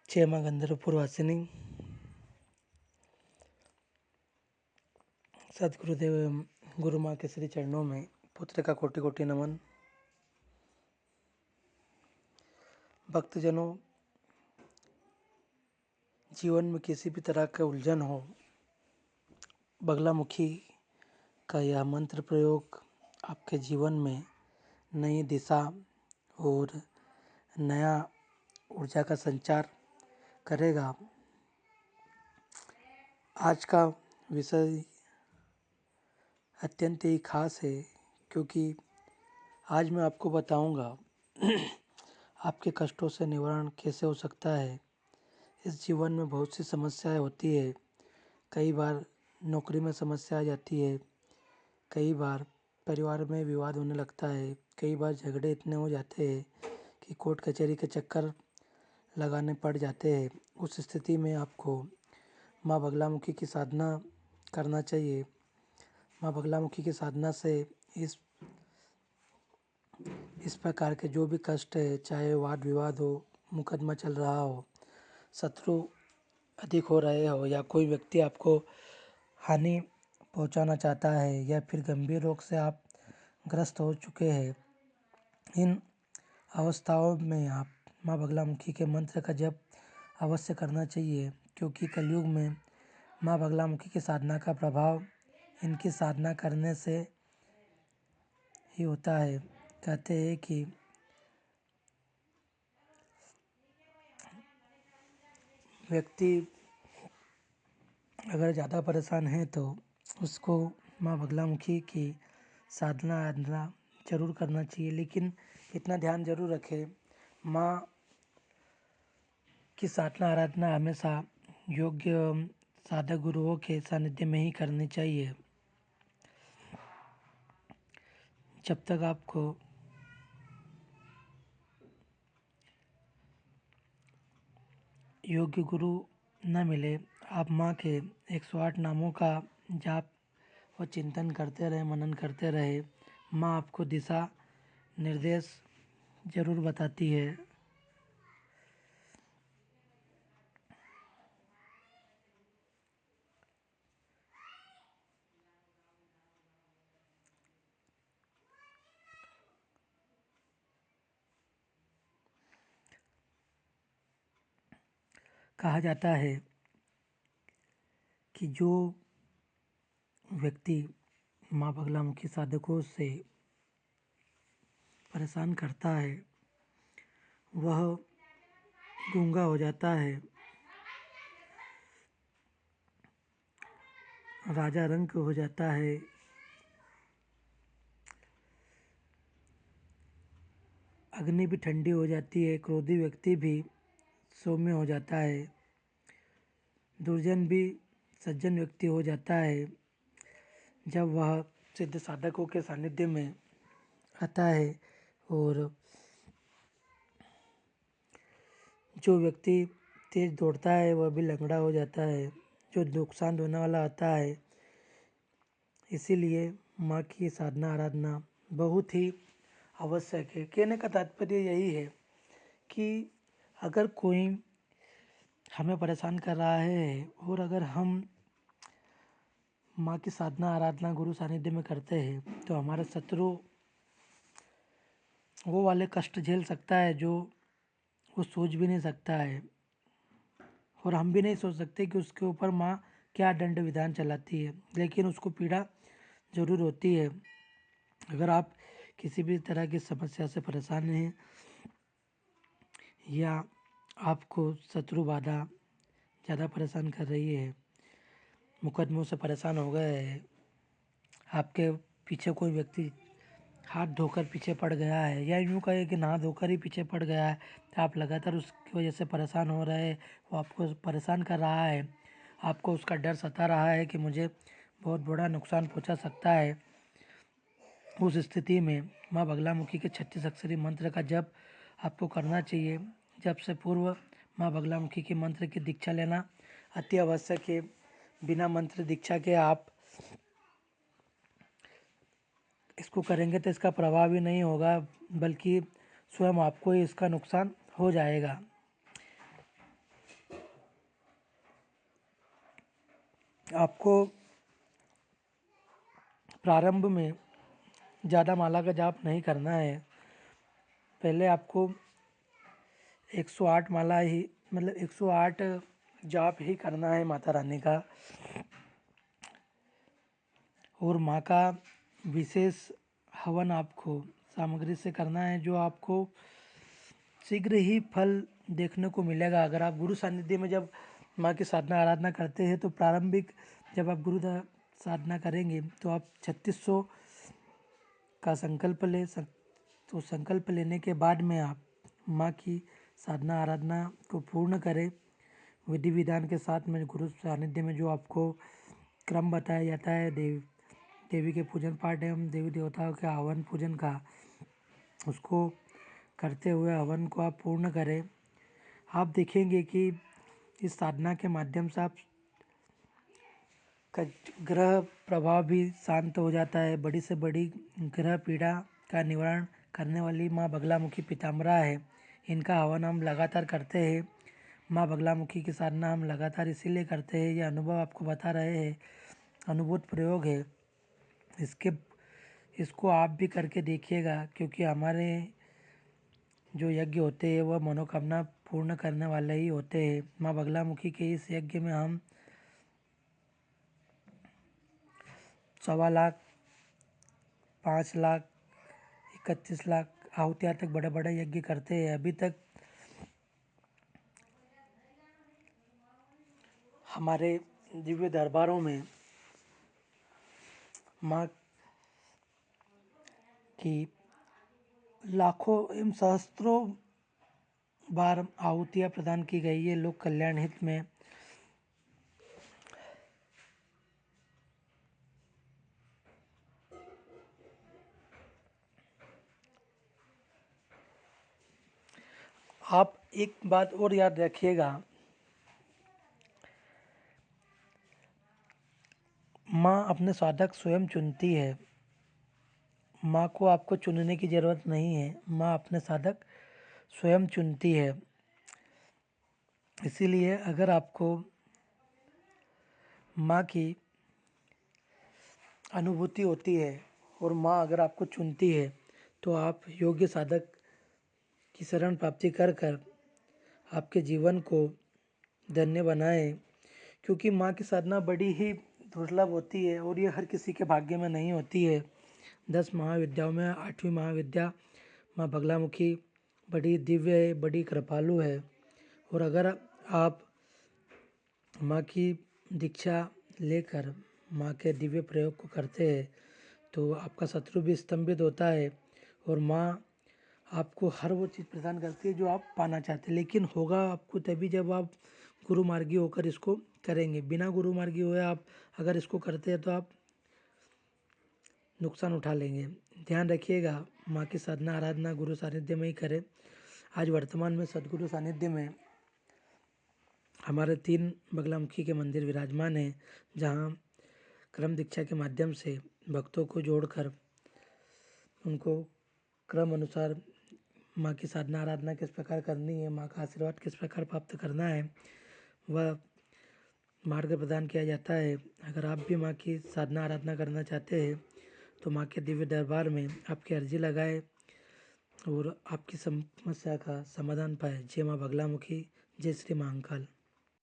जय माँ गंधर्वपुरवासिनी। सदगुरुदेव एवं गुरु माँ के श्री चरणों में पुत्र का कोटि कोटि नमन। भक्तजनों, जीवन में किसी भी तरह का उलझन हो, बगलामुखी का यह मंत्र प्रयोग आपके जीवन में नई दिशा और नया ऊर्जा का संचार करेगा। आज का विषय अत्यंत ही खास है, क्योंकि आज मैं आपको बताऊंगा आपके कष्टों से निवारण कैसे हो सकता है। इस जीवन में बहुत सी समस्याएं होती है। कई बार नौकरी में समस्या आ जाती है, कई बार परिवार में विवाद होने लगता है, कई बार झगड़े इतने हो जाते हैं कि कोर्ट कचहरी के चक्कर लगाने पड़ जाते हैं। उस स्थिति में आपको माँ बगलामुखी की साधना करना चाहिए। माँ बगलामुखी की साधना से इस प्रकार के जो भी कष्ट है, चाहे वाद विवाद हो, मुकदमा चल रहा हो, शत्रु अधिक हो रहे हो, या कोई व्यक्ति आपको हानि पहुंचाना चाहता है, या फिर गंभीर रोग से आप ग्रस्त हो चुके हैं, इन अवस्थाओं में आप माँ बगलामुखी के मंत्र का जप अवश्य करना चाहिए। क्योंकि कलयुग में माँ बगलामुखी की साधना का प्रभाव इनकी साधना करने से ही होता है। कहते हैं कि व्यक्ति अगर ज़्यादा परेशान है तो उसको माँ बगलामुखी की साधना आराधना जरूर करना चाहिए। लेकिन इतना ध्यान जरूर रखें, माँ की साधना आराधना हमेशा योग्य साधक गुरुओं के सानिध्य में ही करनी चाहिए। जब तक आपको योग्य गुरु न मिले, आप माँ के 108 नामों का जाप व चिंतन करते रहे, मनन करते रहे। माँ आपको दिशा निर्देश जरूर बताती है। कहा जाता है कि जो व्यक्ति माँ बगलामुखी साधकों से परेशान करता है वह गूंगा हो जाता है, राजा रंक हो जाता है, अग्नि भी ठंडी हो जाती है, क्रोधी व्यक्ति भी सौम्य हो जाता है, दुर्जन भी सज्जन व्यक्ति हो जाता है जब वह सिद्ध साधकों के सानिध्य में आता है। और जो व्यक्ति तेज दौड़ता है वह भी लंगड़ा हो जाता है, जो नुकसान होने वाला आता है। इसीलिए माँ की साधना आराधना बहुत ही आवश्यक है। कहने का तात्पर्य यही है कि अगर कोई हमें परेशान कर रहा है और अगर हम माँ की साधना आराधना गुरु सानिध्य में करते हैं तो हमारा शत्रु वो वाले कष्ट झेल सकता है जो वो सोच भी नहीं सकता है, और हम भी नहीं सोच सकते कि उसके ऊपर माँ क्या दंड विधान चलाती है। लेकिन उसको पीड़ा जरूर होती है। अगर आप किसी भी तरह की समस्या से परेशान हैं या आपको शत्रु बाधा ज़्यादा परेशान कर रही है, मुकदमों से परेशान हो गए हैं, आपके पीछे कोई व्यक्ति हाथ धोकर पीछे पड़ गया है, या यूँ कहे कि नहा धोकर ही पीछे पड़ गया है, तो आप लगातार उसकी वजह से परेशान हो रहे हैं, वो आपको परेशान कर रहा है, आपको उसका डर सता रहा है कि मुझे बहुत बड़ा नुकसान पहुंचा सकता है। उस स्थिति में माँ बगलामुखी के 36 अक्षरी मंत्र का जप आपको करना चाहिए। जप से पूर्व माँ बगलामुखी के मंत्र की दीक्षा लेना अति आवश्यक है। बिना मंत्र दीक्षा के आप इसको करेंगे तो इसका प्रभाव ही नहीं होगा, बल्कि स्वयं आपको ही इसका नुकसान हो जाएगा। आपको प्रारंभ में ज़्यादा माला का जाप नहीं करना है। पहले आपको 108 माला ही मतलब 108 जाप ही करना है माता रानी का, और माँ का विशेष हवन आपको सामग्री से करना है, जो आपको शीघ्र ही फल देखने को मिलेगा। अगर आप गुरु सानिध्य में जब माँ की साधना आराधना करते हैं तो प्रारंभिक जब आप गुरु साधना करेंगे तो आप 3600 का संकल्प तो संकल्प लेने के बाद में आप माँ की साधना आराधना को पूर्ण करें विधि विधान के साथ में। गुरु सानिध्य में जो आपको क्रम बताया जाता है देवी के पूजन पाठ एवं देवी देवताओं के हवन पूजन का, उसको करते हुए हवन को आप पूर्ण करें। आप देखेंगे कि इस साधना के माध्यम से आप का ग्रह प्रभाव भी शांत हो जाता है। बड़ी से बड़ी ग्रह पीड़ा का निवारण करने वाली माँ बगलामुखी पीताम्बरा है, इनका हवन हम लगातार करते हैं। माँ बगलामुखी की साधना हम लगातार इसीलिए करते हैं, ये अनुभव आपको बता रहे हैं, अनुभूत प्रयोग है। इसको आप भी करके देखिएगा, क्योंकि हमारे जो यज्ञ होते हैं वह मनोकामना पूर्ण करने वाले ही होते हैं। माँ बगलामुखी के इस यज्ञ में हम 1.25 लाख, 5 लाख, 31 लाख आहुतियाँ तक बड़े बड़े यज्ञ करते हैं। अभी तक हमारे दिव्य दरबारों में माँ की लाखों एवं सहस्त्रों बार आहुतियाँ प्रदान की गई है लोक कल्याण हित में। आप एक बात और याद रखिएगा, माँ अपने साधक स्वयं चुनती है। माँ को आपको चुनने की ज़रूरत नहीं है, माँ अपने साधक स्वयं चुनती है। इसीलिए अगर आपको माँ की अनुभूति होती है और माँ अगर आपको चुनती है तो आप योग्य साधक की शरण प्राप्ति कर कर आपके जीवन को धन्य बनाएं, क्योंकि माँ की साधना बड़ी ही दुर्लभ होती है और ये हर किसी के भाग्य में नहीं होती है। 10 महाविद्याओं में 8वीं महाविद्या माँ बगलामुखी बड़ी दिव्य है, बड़ी कृपालु है। और अगर आप माँ की दीक्षा लेकर माँ के दिव्य प्रयोग को करते हैं तो आपका शत्रु भी स्तंभित होता है और माँ आपको हर वो चीज़ प्रदान करती है जो आप पाना चाहते हैं। लेकिन होगा आपको तभी जब आप गुरु मार्गी होकर इसको करेंगे। बिना गुरु मार्गी हुए आप अगर इसको करते हैं तो आप नुकसान उठा लेंगे। ध्यान रखिएगा, माँ की साधना आराधना गुरु सानिध्य में ही करें। आज वर्तमान में सदगुरु सानिध्य में हमारे 3 बगलामुखी के मंदिर विराजमान हैं, जहाँ क्रम दीक्षा के माध्यम से भक्तों को जोड़कर उनको क्रम अनुसार माँ की साधना आराधना किस प्रकार करनी है, माँ का आशीर्वाद किस प्रकार प्राप्त करना है, वह मार्ग प्रदान किया जाता है। अगर आप भी माँ की साधना आराधना करना चाहते हैं तो माँ के दिव्य दरबार में आपकी अर्जी लगाए और आपकी समस्या का समाधान पाए। जय माँ बगलामुखी, जय श्री महाकाल।